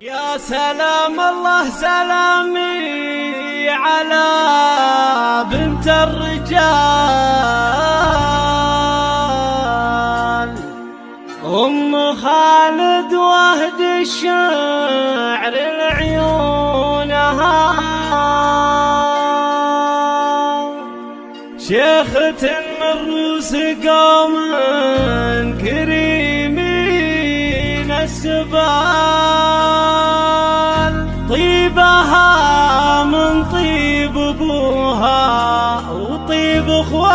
يا سلام الله سلامي على بنت الرجال أم خالد وهد الشعر لعيونها شيخة من روس قوم كريمين السبال طيبها من طيب ابوها وطيب اخوانها.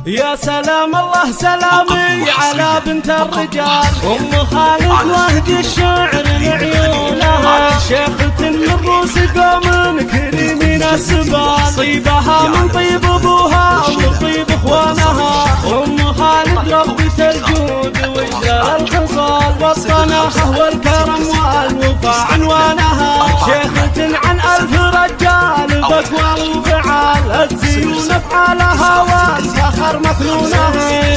يا سلام الله سلامي على بنت الرجال ام خالد وهد الشعر لعيونها شيخة من روس قوم كريمين السبال طيبها من طيب ابوها وطيب اخوانها. ام خالد ربة الجود وجزال الخصال والطناخة والكرم والوفاء عنوانها شيخة عن 1000 رجال بقوال وفعال الزيون افعالها والفخر مكنونها.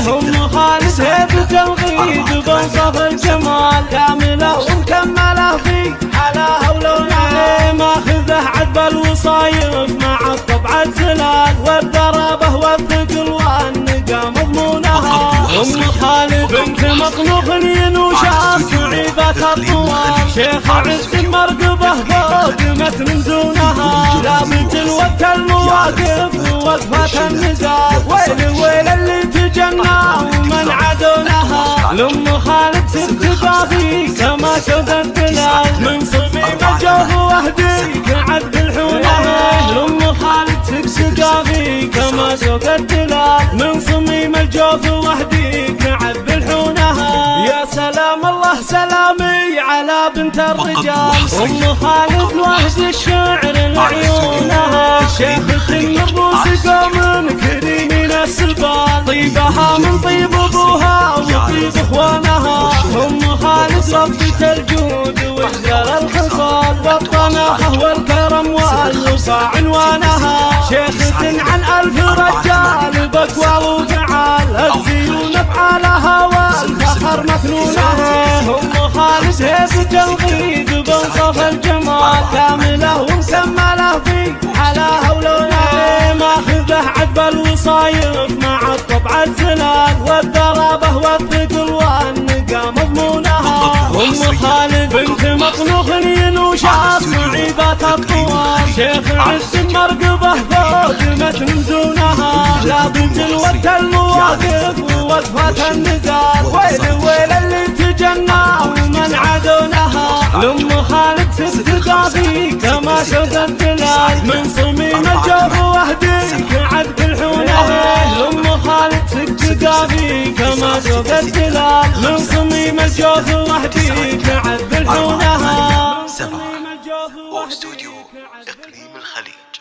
ام خالد هيبة الغيد بوصف الجمال كاملة ومكملة في حلاها ولونها ماخذه عذب الوصايف مع الطبع الزلال والضربة والثقل والنقا مضمونها. ام خالد بنت مقنوخ ينوشها صعيبة الطوال شيخ عز مرقبه فوق متن زونها لابد الوقت المواقف ووقفة النزال ويل ويل اللي تجنى ومن عدونها. لام خالد ست بابي كما شد الدلال من صميم الجوف وهديك عد الحونها. لام خالد ست بابي كما شد الدلال من صميم الجوف وهديك عد الحونها. يا سلام الله سلامي على بنت الرجال ام خالد وهد الشعر لعيونها شيخة من روس قوم كريمين السبال طيبها من طيب ابوها وطيب اخوانها. ام خالد ربة الجود وجزال الخصال والطناخة والكرم والوفاء عنوانها شيخة عن 1000 رجال بقوال وفعال الزيون افعالها والفخر مكنونها. ام خالد هيبة الغيد بوصف الجمال كاملة ومكملة في حلاها ولونها ماخذه عذب الوصايف مع الطبع الزلال والضربة والثقل والنقا مضمونها. ام خالد بنت مقنوخ ينوشها صعيبة الطوال شيخ عز مرقبه فوق متن زونها لابد الوقت المواقف ووقفة النزال ويل ويل اللي تجنى ومن عدونها. لام خالد ست بابي كما شد الدلال من صميم الجوف وهديك عد الحونها. لام خالد ست بابي كما شد الدلال من صميم الجوف وهديك عد الحونها. سبعة واستوديو إقليم الخليج.